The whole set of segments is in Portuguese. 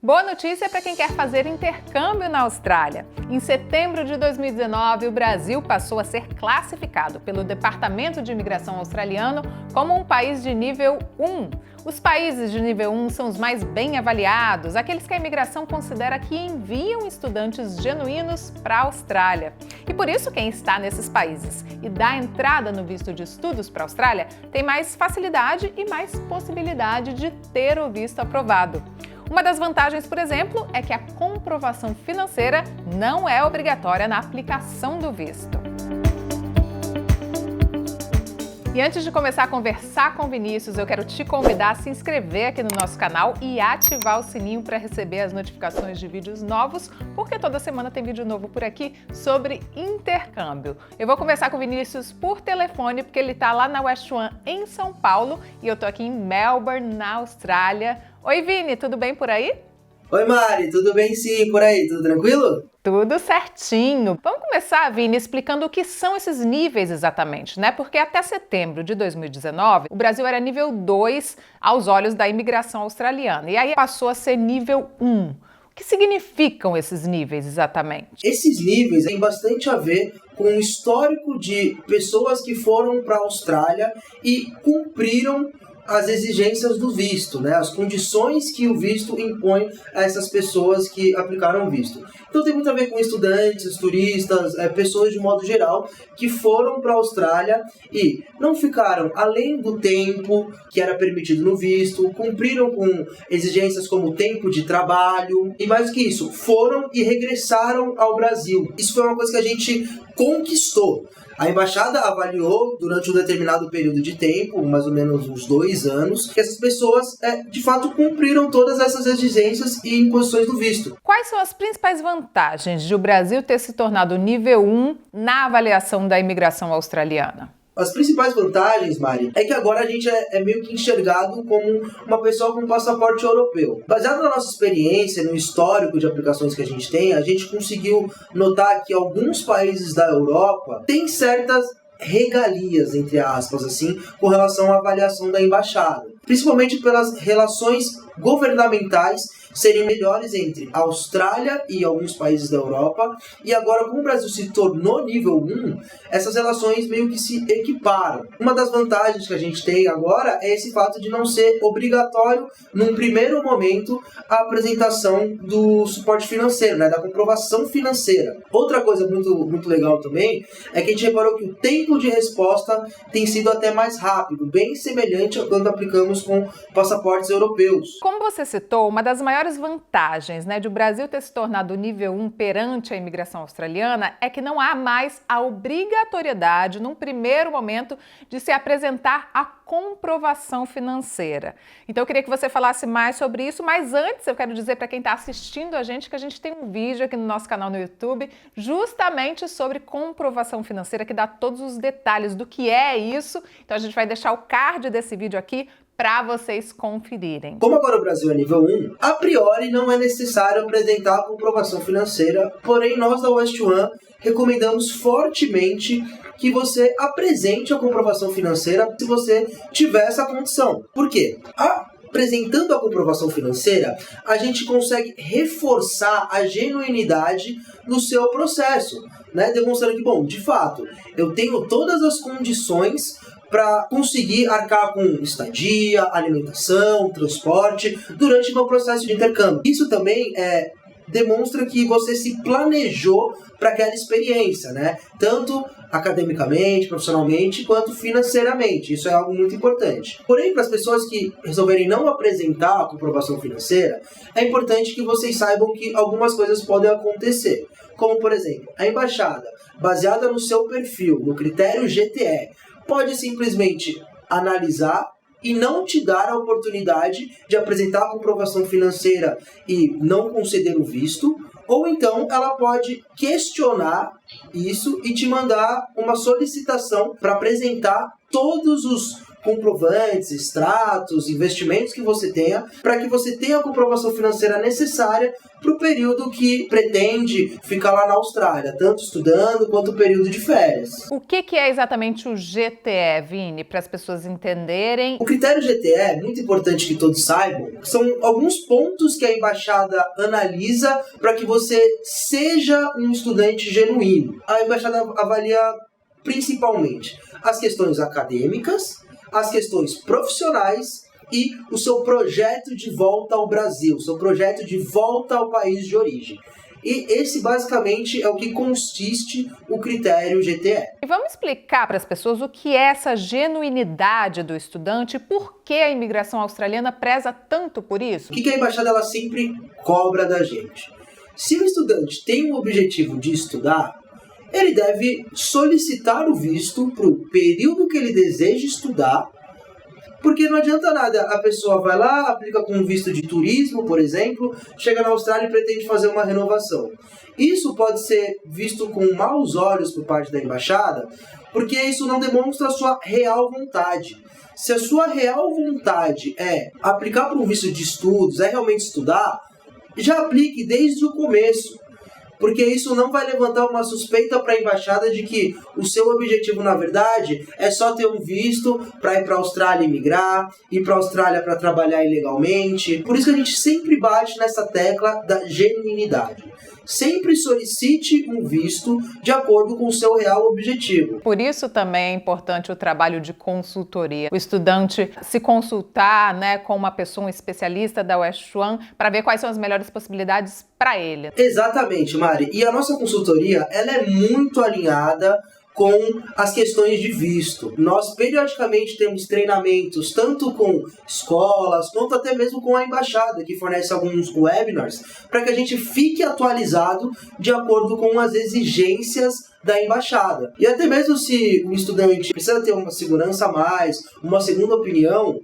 Boa notícia para quem quer fazer intercâmbio na Austrália. Em setembro de 2019, o Brasil passou a ser classificado pelo Departamento de Imigração australiano como um país de nível 1. Os países de nível 1 são os mais bem avaliados, aqueles que a imigração considera que enviam estudantes genuínos para a Austrália. E por isso, quem está nesses países e dá entrada no visto de estudos para a Austrália tem mais facilidade e mais possibilidade de ter o visto aprovado. Uma das vantagens, por exemplo, é que a comprovação financeira não é obrigatória na aplicação do visto. E antes de começar a conversar com o Vinícius, eu quero te convidar a se inscrever aqui no nosso canal e ativar o sininho para receber as notificações de vídeos novos, porque toda semana tem vídeo novo por aqui sobre intercâmbio. Eu vou conversar com o Vinícius por telefone, porque ele está lá na West One, em São Paulo, e eu estou aqui em Melbourne, na Austrália. Oi, Vini, tudo bem por aí? Oi, Mari, tudo bem sim, por aí, tudo tranquilo? Tudo certinho. Vamos começar, Vini, explicando o que são esses níveis exatamente, né? Porque até setembro de 2019, o Brasil era nível 2 aos olhos da imigração australiana. E aí passou a ser nível 1. O que significam esses níveis exatamente? Esses níveis têm bastante a ver com o histórico de pessoas que foram para a Austrália e cumpriram as exigências do visto, né? As condições que o visto impõe a essas pessoas que aplicaram o visto. Então tem muito a ver com estudantes, turistas, pessoas de modo geral que foram para a Austrália e não ficaram além do tempo que era permitido no visto, cumpriram com exigências como tempo de trabalho e mais do que isso, foram e regressaram ao Brasil. Isso foi uma coisa que a gente conquistou. A embaixada avaliou durante um determinado período de tempo, mais ou menos uns 2 anos, que essas pessoas de fato cumpriram todas essas exigências e imposições do visto. Quais são as principais vantagens de o Brasil ter se tornado nível 1 na avaliação da imigração australiana? As principais vantagens, Mari, é que agora a gente é meio que enxergado como uma pessoa com passaporte europeu. Baseado na nossa experiência, no histórico de aplicações que a gente conseguiu notar que alguns países da Europa têm certas regalias, entre aspas, assim, com relação à avaliação da embaixada. Principalmente pelas relações governamentais serem melhores entre a Austrália e alguns países da Europa. E agora, como o Brasil se tornou nível 1, essas relações meio que se equiparam. Uma das vantagens que a gente tem agora é esse fato de não ser obrigatório, num primeiro momento, a apresentação do suporte financeiro, né, da comprovação financeira. Outra coisa muito legal também é que a gente reparou que o tempo de resposta tem sido até mais rápido, bem semelhante a quando aplicamos com passaportes europeus. Como você citou, uma das maiores vantagens, né, de o Brasil ter se tornado nível 1 perante a imigração australiana é que não há mais a obrigatoriedade, num primeiro momento, de se apresentar a comprovação financeira. Então eu queria que você falasse mais sobre isso, mas antes eu quero dizer para quem está assistindo a gente que a gente tem um vídeo aqui no nosso canal no YouTube justamente sobre comprovação financeira, que dá todos os detalhes do que é isso. Então a gente vai deixar o card desse vídeo aqui para vocês conferirem. Como agora o Brasil é nível 1, a priori não é necessário apresentar a comprovação financeira, porém nós da West One recomendamos fortemente que você apresente a comprovação financeira se você tiver essa condição. Por quê? Apresentando a comprovação financeira, a gente consegue reforçar a genuinidade do seu processo, né? Demonstrando que, bom, de fato, eu tenho todas as condições para conseguir arcar com estadia, alimentação, transporte durante o meu processo de intercâmbio. Isso também demonstra que você se planejou para aquela experiência, né? Tanto academicamente, profissionalmente, quanto financeiramente. Isso é algo muito importante. Porém, para as pessoas que resolverem não apresentar a comprovação financeira, é importante que vocês saibam que algumas coisas podem acontecer. Como, por exemplo, a embaixada, baseada no seu perfil, no critério GTE, pode simplesmente analisar e não te dar a oportunidade de apresentar a comprovação financeira e não conceder o visto, ou então ela pode questionar isso e te mandar uma solicitação para apresentar todos os comprovantes, extratos, investimentos que você tenha, para que você tenha a comprovação financeira necessária para o período que pretende ficar lá na Austrália, tanto estudando quanto o período de férias. O que é exatamente o GTE, Vini, para as pessoas entenderem? O critério GTE, é muito importante que todos saibam, são alguns pontos que a embaixada analisa para que você seja um estudante genuíno. A embaixada avalia principalmente as questões acadêmicas, as questões profissionais e o seu projeto de volta ao Brasil, o seu projeto de volta ao país de origem. E esse basicamente é o que consiste o critério GTE. E vamos explicar para as pessoas o que é essa genuinidade do estudante e por que a imigração australiana preza tanto por isso? O que a embaixada ela sempre cobra da gente? Se o estudante tem o objetivo de estudar, ele deve solicitar o visto para o período que ele deseja estudar, porque não adianta nada, a pessoa vai lá, aplica com um visto de turismo, por exemplo, chega na Austrália e pretende fazer uma renovação. Isso pode ser visto com maus olhos por parte da embaixada, porque isso não demonstra a sua real vontade. Se a sua real vontade é aplicar para um visto de estudos, é realmente estudar, já aplique desde o começo. Porque isso não vai levantar uma suspeita para a embaixada de que o seu objetivo, na verdade, é só ter um visto para ir para a Austrália e migrar, ir para a Austrália para trabalhar ilegalmente. Por isso que a gente sempre bate nessa tecla da genuinidade. Sempre solicite um visto de acordo com o seu real objetivo. Por isso também é importante o trabalho de consultoria. O estudante se consultar, com uma pessoa, um especialista da West One, para ver quais são as melhores possibilidades para ele. Exatamente, Mari. E a nossa consultoria, ela é muito alinhada com as questões de visto. Nós periodicamente temos treinamentos tanto com escolas quanto até mesmo com a embaixada, que fornece alguns webinars, para que a gente fique atualizado de acordo com as exigências da embaixada. E até mesmo se o estudante precisa ter uma segurança a mais, uma segunda opinião,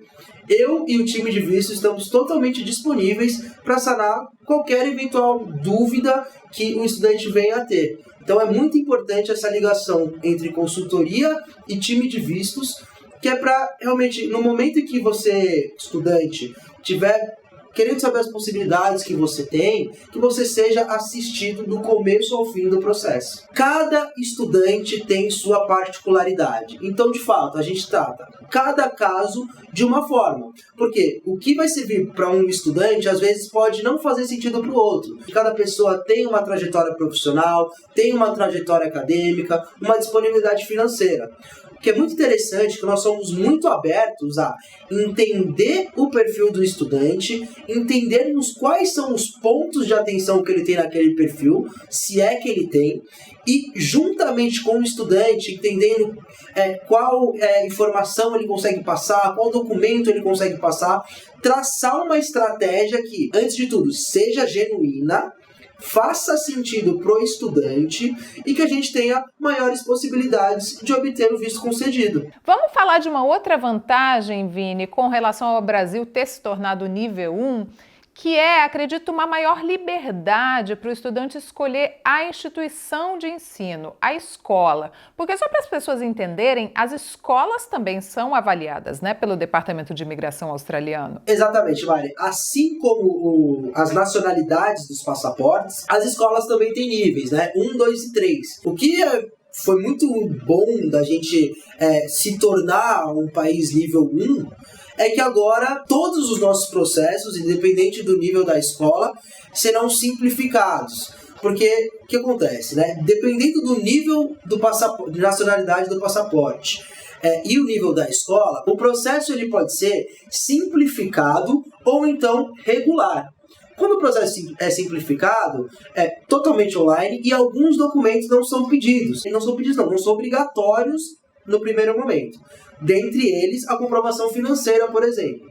eu e o time de visto estamos totalmente disponíveis para sanar qualquer eventual dúvida que o estudante venha a ter. Então é muito importante essa ligação entre consultoria e time de vistos, que é para realmente, no momento em que você, estudante, tiver querendo saber as possibilidades que você tem, que você seja assistido do começo ao fim do processo. Cada estudante tem sua particularidade. Então, de fato, a gente trata cada caso de uma forma. Porque o que vai servir para um estudante, às vezes, pode não fazer sentido para o outro. Cada pessoa tem uma trajetória profissional, tem uma trajetória acadêmica, uma disponibilidade financeira. Que é muito interessante, que nós somos muito abertos a entender o perfil do estudante, entendermos quais são os pontos de atenção que ele tem naquele perfil, se é que ele tem, e juntamente com o estudante, entendendo qual informação ele consegue passar, qual documento ele consegue passar, traçar uma estratégia que, antes de tudo, seja genuína, faça sentido para o estudante e que a gente tenha maiores possibilidades de obter o visto concedido. Vamos falar de uma outra vantagem, Vini, com relação ao Brasil ter se tornado nível 1, que é, acredito, uma maior liberdade para o estudante escolher a instituição de ensino, a escola. Porque só para as pessoas entenderem, as escolas também são avaliadas, pelo Departamento de Imigração australiano. Exatamente, Mari. Assim como as nacionalidades dos passaportes, as escolas também têm níveis, 1, 2 e 3. O que foi muito bom da gente se tornar um país nível 1, é que agora todos os nossos processos, independente do nível da escola, serão simplificados. Porque o que acontece, Dependendo do nível de nacionalidade do passaporte e o nível da escola, o processo ele pode ser simplificado ou então regular. Quando o processo é simplificado, é totalmente online e alguns documentos não são pedidos. Não são obrigatórios no primeiro momento. Dentre eles, a comprovação financeira, por exemplo.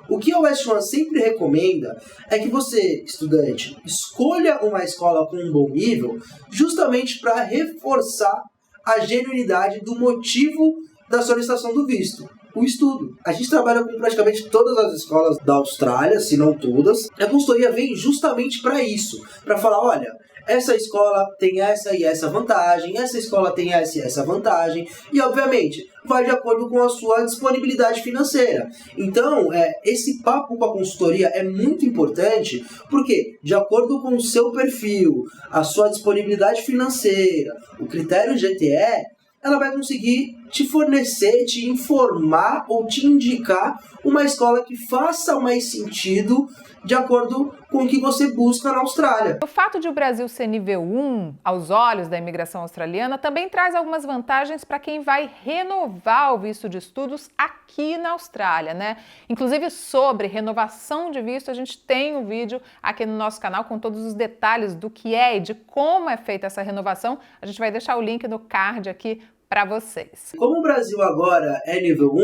O que a West One sempre recomenda é que você, estudante, escolha uma escola com um bom nível justamente para reforçar a genuinidade do motivo da solicitação do visto. o estudo. A gente trabalha com praticamente todas as escolas da Austrália, se não todas. A consultoria vem justamente para isso, para falar, olha, essa escola tem essa e essa vantagem, essa escola tem essa e essa vantagem, e obviamente vai de acordo com a sua disponibilidade financeira. Então, esse papo com a consultoria é muito importante, porque de acordo com o seu perfil, a sua disponibilidade financeira, o critério GTE, ela vai conseguir te fornecer, te informar ou te indicar uma escola que faça mais sentido de acordo com o que você busca na Austrália. O fato de o Brasil ser nível 1 aos olhos da imigração australiana também traz algumas vantagens para quem vai renovar o visto de estudos aqui na Austrália, né? Inclusive sobre renovação de visto, a gente tem um vídeo aqui no nosso canal com todos os detalhes do que é e de como é feita essa renovação. A gente vai deixar o link no card aqui para vocês. Como o Brasil agora é nível 1,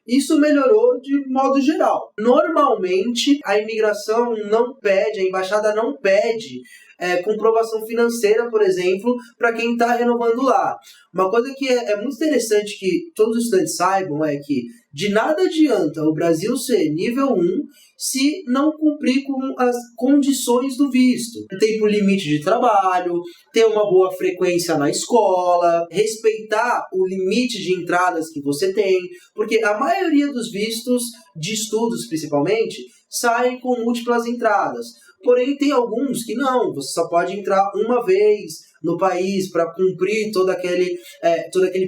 isso melhorou de modo geral. Normalmente, a imigração não pede, a embaixada não pede comprovação financeira, por exemplo, para quem está renovando lá. Uma coisa que é muito interessante que todos os estudantes saibam é que de nada adianta o Brasil ser nível 1 se não cumprir com as condições do visto. Tempo limite de trabalho, ter uma boa frequência na escola, respeitar o limite de entradas que você tem, porque a maioria dos vistos de estudos, principalmente, saem com múltiplas entradas. Porém, tem alguns que não, você só pode entrar uma vez no país para cumprir todo aquele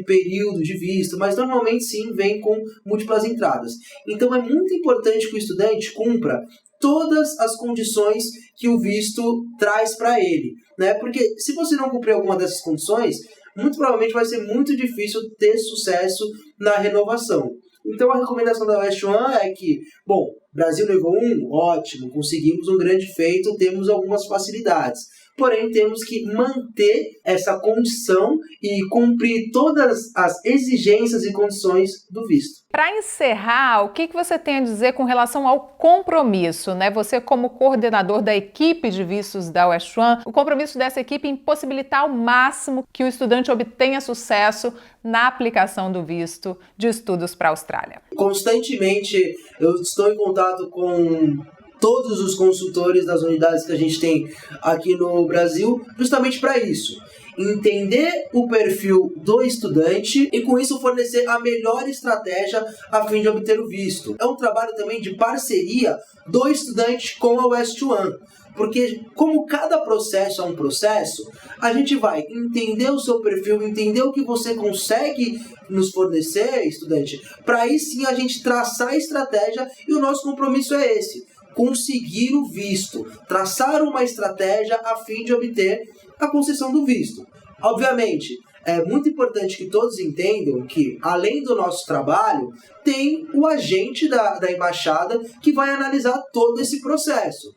período de visto, mas normalmente sim vem com múltiplas entradas. Então é muito importante que o estudante cumpra todas as condições que o visto traz para ele, né? Porque se você não cumprir alguma dessas condições, muito provavelmente vai ser muito difícil ter sucesso na renovação. Então a recomendação da West One é que, bom, Brasil nível 1, ótimo, conseguimos um grande feito, temos algumas facilidades. Porém, temos que manter essa condição e cumprir todas as exigências e condições do visto. Para encerrar, o que você tem a dizer com relação ao compromisso, né? Você como coordenador da equipe de vistos da West One, o compromisso dessa equipe em possibilitar ao máximo que o estudante obtenha sucesso na aplicação do visto de estudos para a Austrália. Constantemente eu estou em contato com todos os consultores das unidades que a gente tem aqui no Brasil, justamente para isso. Entender o perfil do estudante e com isso fornecer a melhor estratégia a fim de obter o visto. É um trabalho também de parceria do estudante com a West One, porque como cada processo é um processo, a gente vai entender o seu perfil, entender o que você consegue nos fornecer, estudante, para aí sim a gente traçar a estratégia e o nosso compromisso é esse. Conseguir o visto, traçar uma estratégia a fim de obter a concessão do visto. Obviamente, é muito importante que todos entendam que, além do nosso trabalho, tem o agente da embaixada que vai analisar todo esse processo.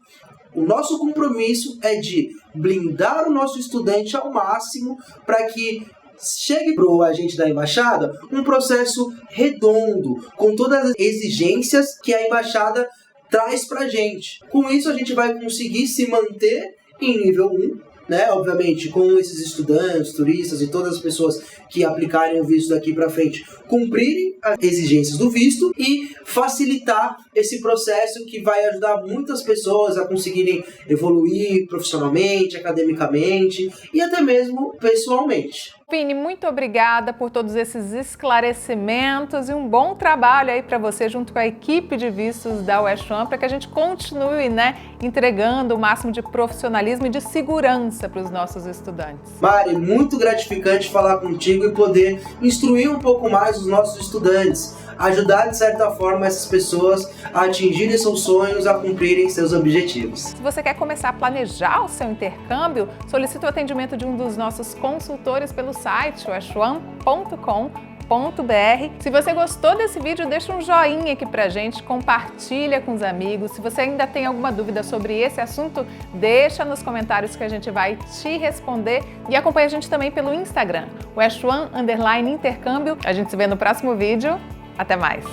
O nosso compromisso é de blindar o nosso estudante ao máximo para que chegue para o agente da embaixada um processo redondo, com todas as exigências que a embaixada traz pra gente. Com isso a gente vai conseguir se manter em nível 1, né? Obviamente, com esses estudantes, turistas e todas as pessoas que aplicarem o visto daqui para frente, cumprirem as exigências do visto e facilitar esse processo que vai ajudar muitas pessoas a conseguirem evoluir profissionalmente, academicamente e até mesmo pessoalmente. Vini, muito obrigada por todos esses esclarecimentos e um bom trabalho aí para você junto com a equipe de vistos da West One para que a gente continue, entregando o máximo de profissionalismo e de segurança para os nossos estudantes. Mari, muito gratificante falar contigo e poder instruir um pouco mais os nossos estudantes, ajudar de certa forma essas pessoas a atingirem seus sonhos, a cumprirem seus objetivos. Se você quer começar a planejar o seu intercâmbio, solicite o atendimento de um dos nossos consultores pelo site westone.com.br. Se você gostou desse vídeo, deixa um joinha aqui pra gente, compartilha com os amigos. Se você ainda tem alguma dúvida sobre esse assunto, deixa nos comentários que a gente vai te responder e acompanha a gente também pelo Instagram, westone_intercâmbio. A gente se vê no próximo vídeo. Até mais!